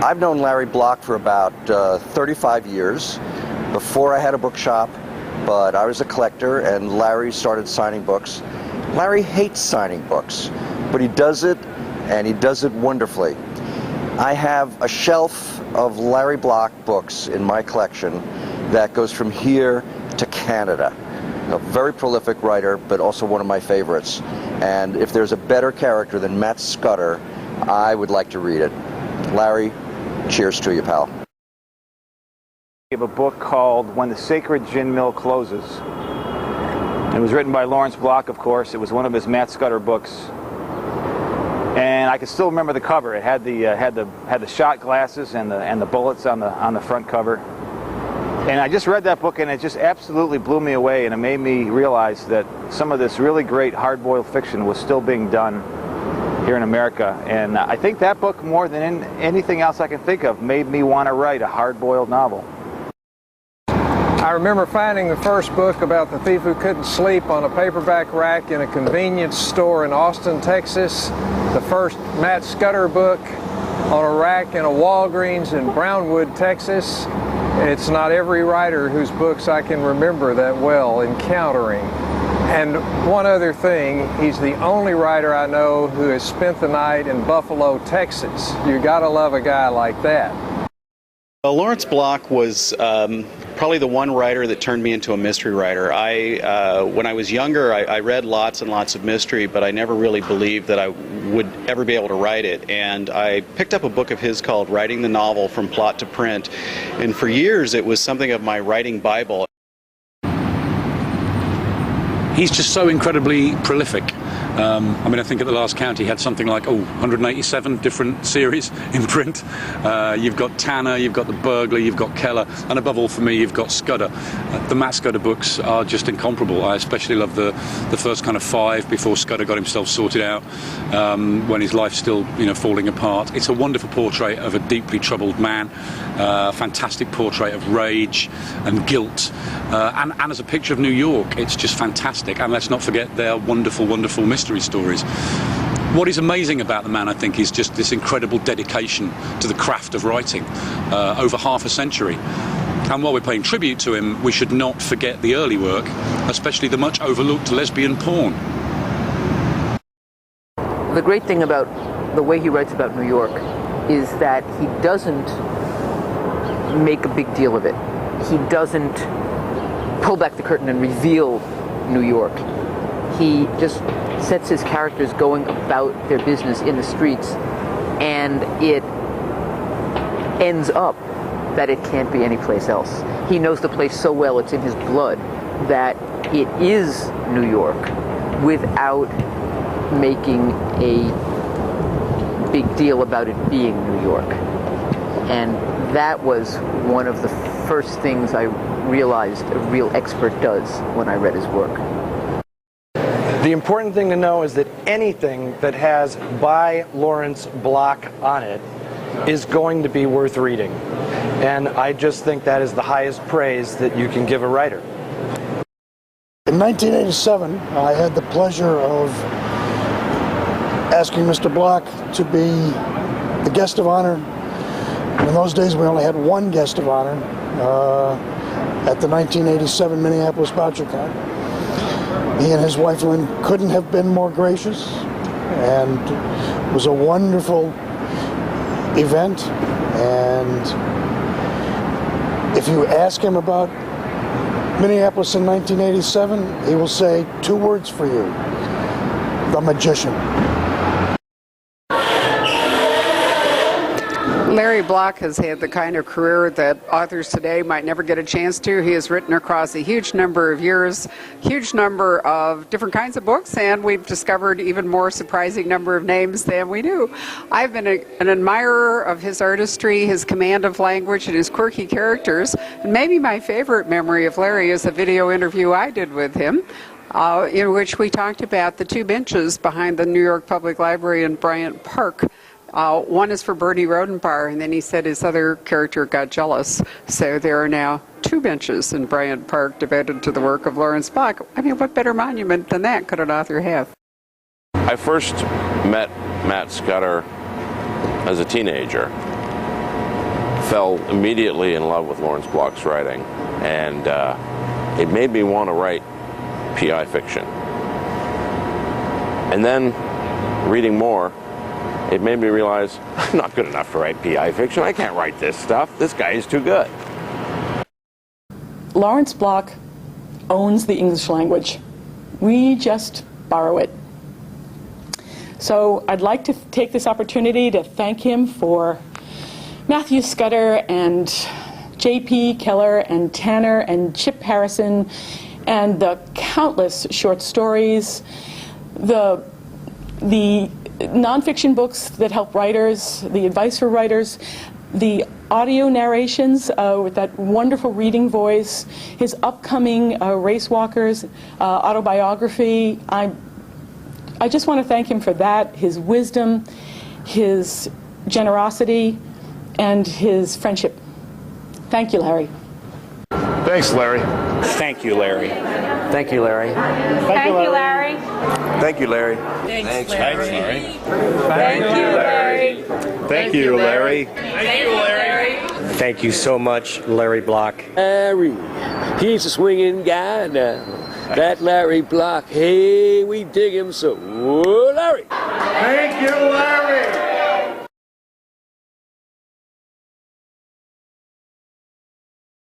I've known Larry Block for about 35 years. Before I had a bookshop, but I was a collector, and Larry started signing books. Larry hates signing books, but he does it, and he does it wonderfully. I have a shelf of Larry Block books in my collection that goes from here to Canada. A very prolific writer, but also one of my favorites. And if there's a better character than Matt Scudder, I would like to read it. Larry, cheers to you, pal. We have a book called When the Sacred Gin Mill Closes. It was written by Lawrence Block, of course. It was one of his Matt Scudder books. And I can still remember the cover. It had the shot glasses and the bullets on the front cover. And I just read that book, and it just absolutely blew me away, and it made me realize that some of this really great hard-boiled fiction was still being done here in America. And I think that book, more than anything else I can think of, made me want to write a hard-boiled novel. I remember finding the first book about the thief who couldn't sleep on a paperback rack in a convenience store in Austin, Texas. The first Matt Scudder book on a rack in a Walgreens in Brownwood, Texas. It's not every writer whose books I can remember that well encountering. And one other thing, he's the only writer I know who has spent the night in Buffalo, Texas. You gotta love a guy like that. Lawrence Block was probably the one writer that turned me into a mystery writer. When I was younger, I read lots and lots of mystery, but I never really believed that I would ever be able to write it. And I picked up a book of his called Writing the Novel from Plot to Print. And for years, it was something of my writing Bible. He's just so incredibly prolific. I mean, I think at the last count he had something like 187 different series in print. You've got Tanner, you've got The Burglar, you've got Keller, and above all for me you've got Scudder. The Matt Scudder books are just incomparable. I especially love the first kind of 5 before Scudder got himself sorted out, when his life's still falling apart. It's a wonderful portrait of a deeply troubled man, fantastic portrait of rage and guilt, and as a picture of New York, it's just fantastic. And let's not forget their wonderful, wonderful mystery stories. What is amazing about the man, I think, is just this incredible dedication to the craft of writing over half a century. And while we're paying tribute to him, we should not forget the early work, especially the much overlooked lesbian porn. The great thing about the way he writes about New York is that he doesn't make a big deal of it. He doesn't pull back the curtain and reveal New York. He just sets his characters going about their business in the streets, and it ends up that it can't be anyplace else. He knows the place so well, it's in his blood, that it is New York without making a big deal about it being New York. And that was one of the first things I realized a real expert does when I read his work. The important thing to know is that anything that has by Lawrence Block on it is going to be worth reading. And I just think that is the highest praise that you can give a writer. In 1987, I had the pleasure of asking Mr. Block to be the guest of honor. In those days, we only had one guest of honor at the 1987 Minneapolis BoucherCon. He and his wife Lynn couldn't have been more gracious, and it was a wonderful event. And if you ask him about Minneapolis in 1987, he will say 2 words for you: the magician. Larry Block has had the kind of career that authors today might never get a chance to. He has written across a huge number of years, huge number of different kinds of books, and we've discovered even more surprising number of names than we knew. I've been an admirer of his artistry, his command of language, and his quirky characters. And maybe my favorite memory of Larry is a video interview I did with him, in which we talked about the 2 benches behind the New York Public Library in Bryant Park. One is for Bernie Rodenbauer, and then he said his other character got jealous. So there are now 2 benches in Bryant Park devoted to the work of Lawrence Block. I mean, what better monument than that could an author have? I first met Matt Scudder as a teenager, fell immediately in love with Lawrence Block's writing, and it made me want to write PI fiction. And then, reading more, it made me realize I'm not good enough to write PI fiction. I can't write this stuff. This guy is too good. Lawrence Block owns the English language. We just borrow it. So I'd like to take this opportunity to thank him for Matthew Scudder and J.P. Keller and Tanner and Chip Harrison and the countless short stories, the nonfiction books that help writers, the advice for writers, the audio narrations with that wonderful reading voice, his upcoming Race Walkers autobiography. I just want to thank him for that, his wisdom, his generosity, and his friendship. Thank you, Larry. Thanks, Larry. Thank you, Larry. Thank you, Larry. Thank you, Larry. Thank you, Larry. Thanks, Larry. Thank you, Larry. Thank you, Larry. Thank you, Larry. Thank you so much, Larry Block. Larry, he's a swinging guy now. That Larry Block, hey, we dig him so. Whoa, Larry. Thank you, Larry.